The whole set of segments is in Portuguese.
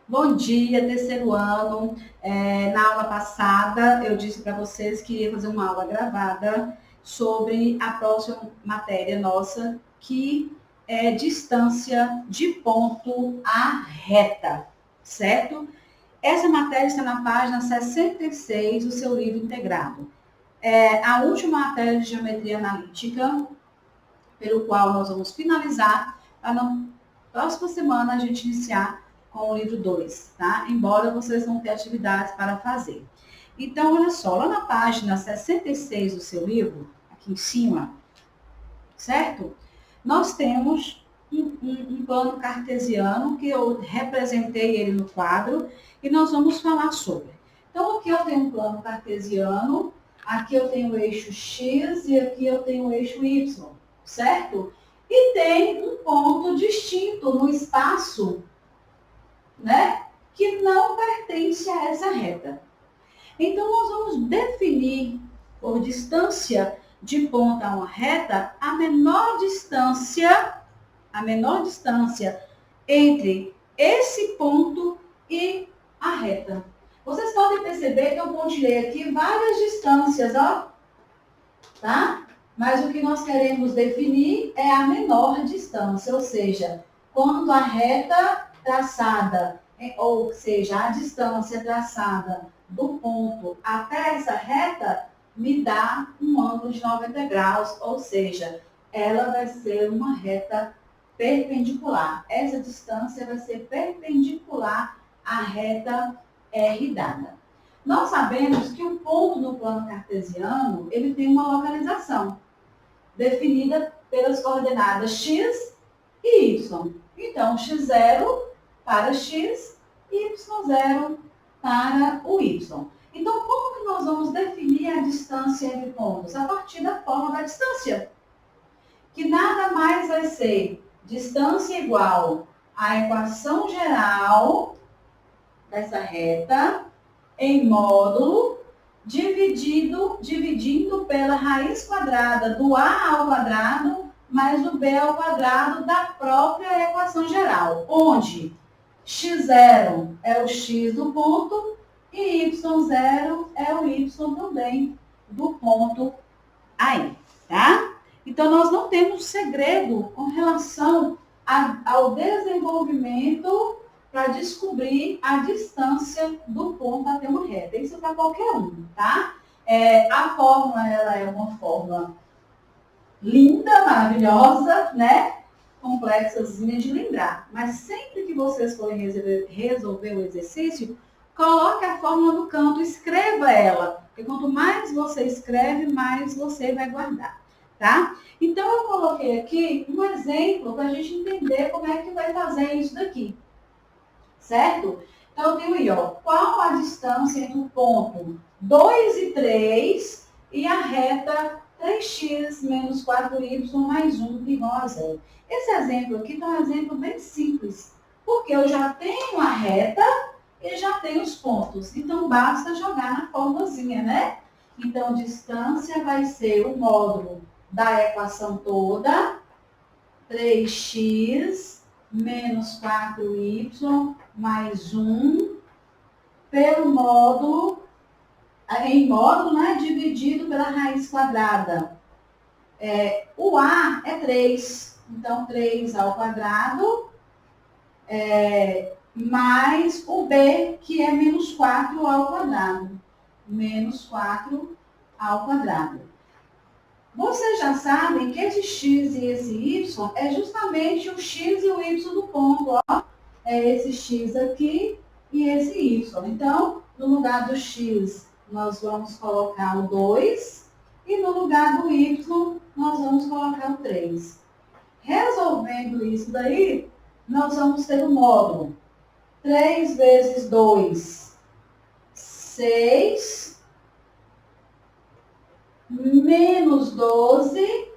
Bom dia, terceiro ano. Na aula passada, eu disse para vocês que ia fazer uma aula gravada sobre a próxima matéria nossa, que é distância de ponto à reta, certo? Essa matéria está na página 66 do seu livro integrado. A última matéria de geometria analítica, pelo qual nós vamos finalizar, para na próxima semana a gente iniciar com o livro 2, tá? Embora vocês vão ter atividades para fazer. Então, olha só, lá na página 66 do seu livro, aqui em cima, certo? Nós temos um plano cartesiano, que eu representei ele no quadro, e nós vamos falar sobre. Então, aqui eu tenho um plano cartesiano, aqui eu tenho o eixo X e aqui eu tenho o eixo Y, certo? E tem um ponto distinto no espaço, né? Que não pertence a essa reta. Então, nós vamos definir por distância de ponta a uma reta a menor distância entre esse ponto e a reta. Vocês podem perceber que eu pontilhei aqui várias distâncias, ó, tá? Mas o que nós queremos definir é a menor distância, ou seja, quando a reta traçada, ou seja, a distância traçada do ponto até essa reta, me dá um ângulo de 90 graus, ou seja, ela vai ser uma reta perpendicular. Essa distância vai ser perpendicular à reta R dada. Nós sabemos que o ponto no plano cartesiano, ele tem uma localização definida pelas coordenadas x e y. Então, x0 para x e y0 para o y. Então, como que nós vamos definir a distância entre pontos? A partir da forma da distância, que nada mais vai ser distância igual à equação geral dessa reta em módulo dividindo pela raiz quadrada do a ao quadrado mais o b ao quadrado da própria equação geral, onde x0 é o x do ponto e y0 é o y também do ponto aí, tá? Então, nós não temos segredo com relação ao desenvolvimento para descobrir a distância do ponto até uma reta. Isso para qualquer um, tá? A fórmula, ela é uma fórmula linda, maravilhosa, né? Complexazinha de lembrar. Mas sempre que vocês forem resolver o exercício, coloque a fórmula no canto, escreva ela. Porque quanto mais você escreve, mais você vai guardar, tá? Então, eu coloquei aqui um exemplo para a gente entender como é que vai fazer isso daqui, certo? Então, eu tenho aí, ó, qual a distância entre o ponto 2 e 3 e a reta 3x menos 4y mais 1 igual a zero. Esse exemplo aqui está um exemplo bem simples, porque eu já tenho a reta e já tenho os pontos. Então, basta jogar na formulazinha, né? Então, distância vai ser o módulo da equação toda, 3x menos 4y mais 1 pelo módulo, em módulo, né, dividido pela raiz quadrada. O A é 3, então 3 ao quadrado, mais o B, que é menos 4 ao quadrado. Menos 4 ao quadrado. Vocês já sabem que esse x e esse y é justamente o x e o y do ponto, ó. É esse x aqui e esse y. Então, no lugar do x, nós vamos colocar o 2 e no lugar do y, nós vamos colocar o 3. Resolvendo isso daí, nós vamos ter o módulo 3 vezes 2, 6, menos 12,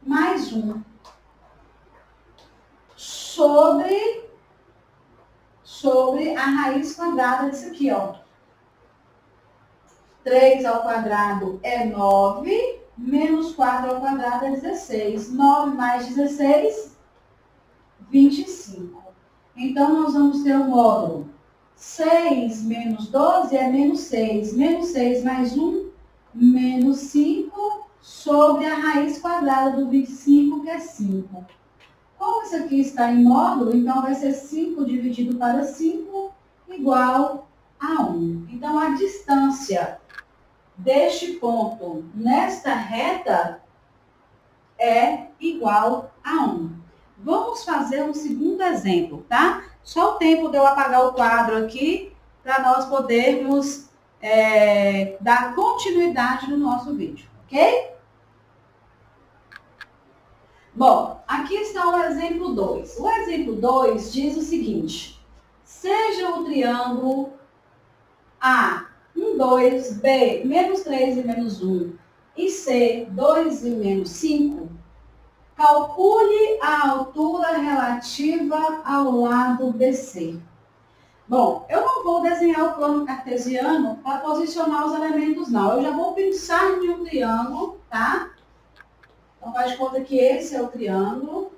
mais 1, sobre a raiz quadrada disso aqui, ó. 3 ao quadrado é 9, menos 4 ao quadrado é 16. 9 mais 16, 25. Então, nós vamos ter o módulo 6 menos 12 é menos 6. Menos 6 mais 1, menos 5, sobre a raiz quadrada do 25, que é 5. Como isso aqui está em módulo, então vai ser 5 dividido para 5 igual a 1. Então, a distância deste ponto nesta reta é igual a 1. Vamos fazer um segundo exemplo, tá? Só o tempo de eu apagar o quadro aqui para nós podermos dar continuidade no nosso vídeo, ok? Bom, aqui está o exemplo 2. O exemplo 2 diz o seguinte: seja o triângulo A, 1, 2, B, menos 3 e menos 1, e C, 2 e menos 5, calcule a altura relativa ao lado BC. Bom, eu não vou desenhar o plano cartesiano para posicionar os elementos, não. Eu já vou pensar em um triângulo, tá? Então, faz de conta que esse é o triângulo.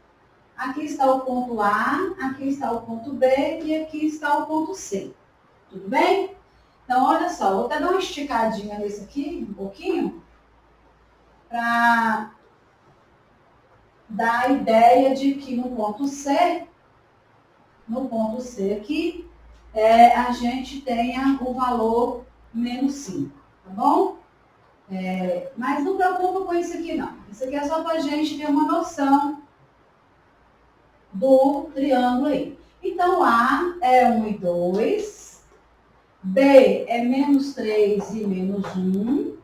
Aqui está o ponto A, aqui está o ponto B e aqui está o ponto C. Tudo bem? Então, olha só, vou até dar uma esticadinha nesse aqui, um pouquinho, para dar a ideia de que no ponto C aqui, a gente tenha o valor menos 5, tá bom? Mas não preocupa com isso aqui, não. Isso aqui é só para a gente ter uma noção do triângulo aí. Então, A é 1 e 2, B é menos 3 e menos 1,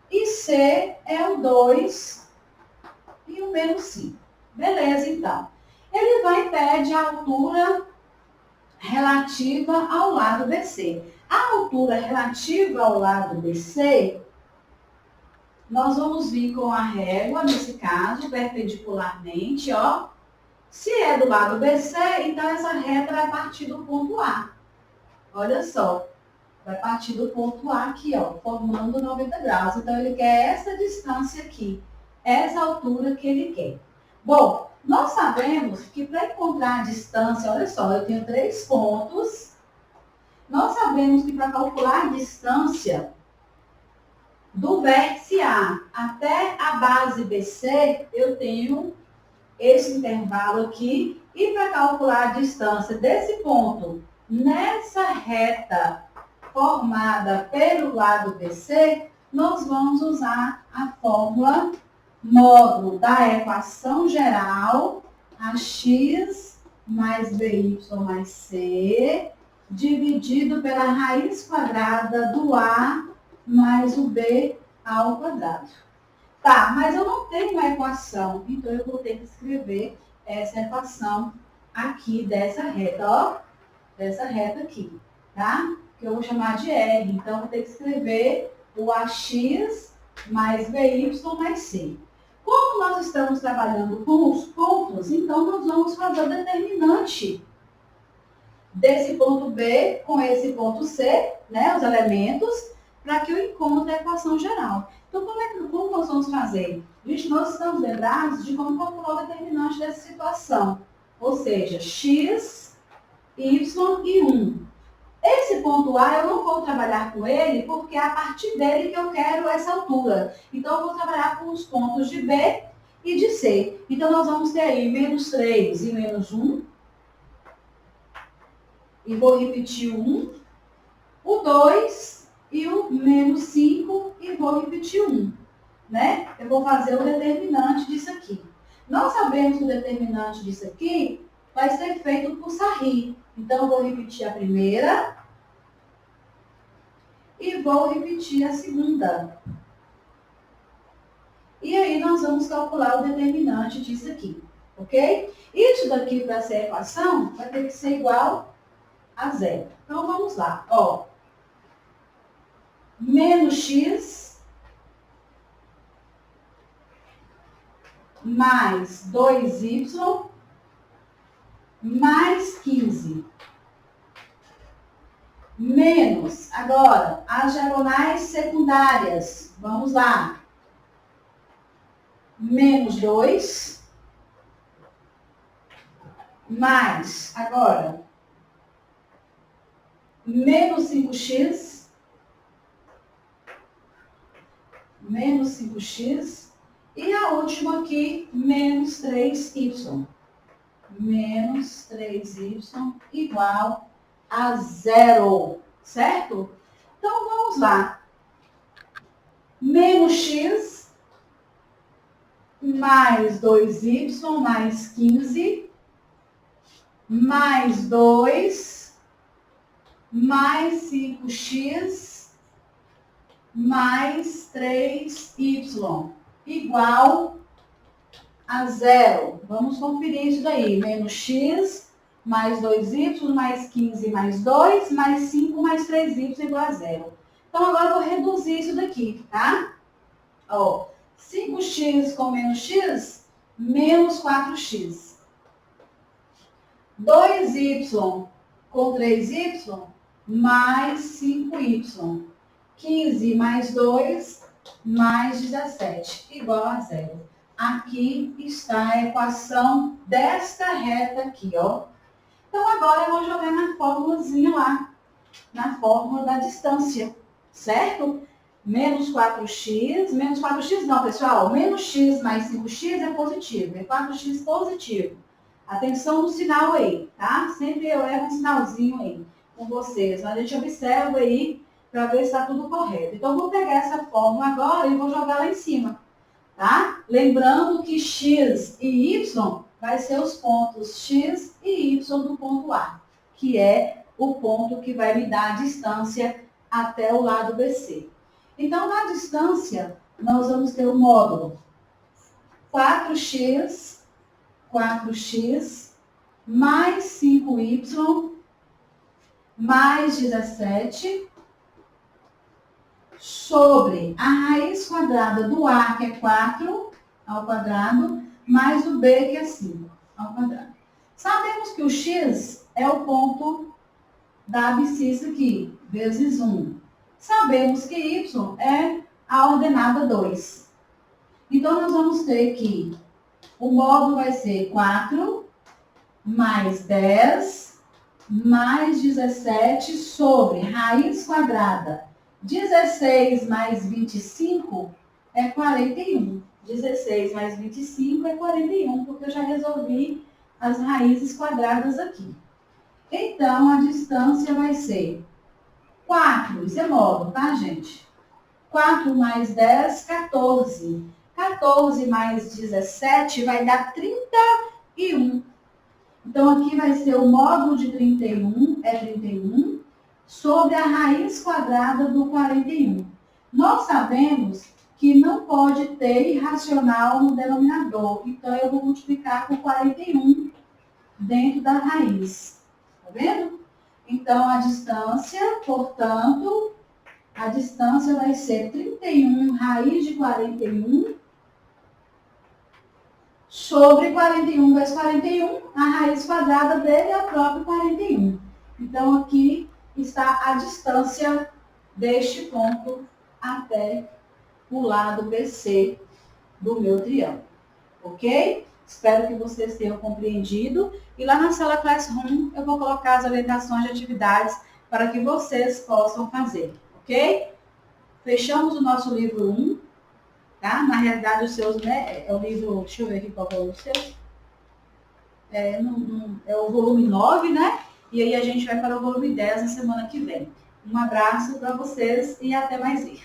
e C é o 2 e o menos 5. Beleza, então. Ele vai e pede a altura relativa ao lado BC. A altura relativa ao lado BC, nós vamos vir com a régua, nesse caso, perpendicularmente, ó. Se é do lado BC, então essa reta vai partir do ponto A. Olha só, vai partir do ponto A aqui, ó, formando 90 graus. Então, ele quer essa distância aqui, essa altura que ele quer. Bom, nós sabemos que para encontrar a distância, olha só, eu tenho 3 pontos. Nós sabemos que para calcular a distância do vértice A até a base BC, eu tenho esse intervalo aqui. E para calcular a distância desse ponto nessa reta formada pelo lado BC, nós vamos usar a fórmula módulo da equação geral, ax mais by mais c, dividido pela raiz quadrada do A mais o B ao quadrado. Tá, mas eu não tenho uma equação, então eu vou ter que escrever essa equação aqui dessa reta, ó, dessa reta aqui, tá? Que eu vou chamar de R. Então, eu vou ter que escrever o AX mais BY mais C. Como nós estamos trabalhando com os pontos, então nós vamos fazer o determinante desse ponto B com esse ponto C, né, os elementos, para que eu encontre a equação geral. Então, como nós vamos fazer? Gente, nós estamos lembrados de como calcular o determinante dessa situação. Ou seja, x, y e 1. Esse ponto A, eu não vou trabalhar com ele, porque é a partir dele que eu quero essa altura. Então, eu vou trabalhar com os pontos de B e de C. Então, nós vamos ter aí menos 3 e menos 1. E vou repetir o 1. O 2 e o menos 5. E vou repetir o 1. Né? Eu vou fazer o determinante disso aqui. Nós sabemos que o determinante disso aqui vai ser feito por Sarri. Então, eu vou repetir a primeira e vou repetir a segunda. E aí, nós vamos calcular o determinante disso aqui, ok? Isso daqui, para ser equação, vai ter que ser igual a zero. Então, vamos lá. Ó, menos x mais 2y mais 15. Menos, agora, as diagonais secundárias. Vamos lá. Menos 2, mais, agora, menos 5x, e a última aqui, menos 3y. Menos 3y igual a 0, certo? Então, vamos lá. Menos x mais 2y mais 15 mais 2 mais 5x mais 3y igual a 0. Vamos conferir isso daí. Menos x mais 2y mais 15 mais 2 mais 5 mais 3y igual a 0. Então, agora eu vou reduzir isso daqui, tá? Ó, 5x com menos x, menos 4x. 2y com 3y, mais 5y. 15 mais 2, mais 17, igual a 0. Aqui está a equação desta reta aqui, ó. Então, agora eu vou jogar na fórmulazinha lá, na fórmula da distância, certo? Menos 4x não, pessoal, menos x mais 5x é positivo, é 4x positivo. Atenção no sinal aí, tá? Sempre eu erro um sinalzinho aí com vocês, mas a gente observa aí para ver se está tudo correto. Então, eu vou pegar essa fórmula agora e vou jogar lá em cima, tá? Lembrando que x e y vai ser os pontos x e y do ponto A, que é o ponto que vai me dar a distância até o lado BC. Então, na distância, nós vamos ter o módulo 4x mais 5y mais 17 sobre a raiz quadrada do A, que é 4 ao quadrado, mais o B, que é 5 ao quadrado. Sabemos que o x é o ponto da abscissa aqui, vezes 1. Sabemos que y é a ordenada 2. Então, nós vamos ter que o módulo vai ser 4 mais 10 mais 17 sobre raiz quadrada. 16 mais 25 é 41. 16 mais 25 é 41, porque eu já resolvi as raízes quadradas aqui. Então, a distância vai ser 4, isso é módulo, tá, gente? 4 mais 10, 14. 14 mais 17 vai dar 31. Então, aqui vai ser o módulo de 31, é 31, sobre a raiz quadrada do 41. Nós sabemos que não pode ter irracional no denominador, então eu vou multiplicar por 41 dentro da raiz. Tá vendo? Então, a distância, portanto, a distância vai ser 31 raiz de 41 sobre 41 vezes 41, a raiz quadrada dele é o próprio 41. Então, aqui está a distância deste ponto até o lado BC do meu triângulo. Ok? Espero que vocês tenham compreendido. E lá na sala Classroom eu vou colocar as orientações de atividades para que vocês possam fazer. Ok? Fechamos o nosso livro 1. Tá? Na realidade, os seus, né? É o livro, deixa eu ver aqui qual é o seu. É o volume 9, né? E aí a gente vai para o volume 10 na semana que vem. Um abraço para vocês e até mais ver.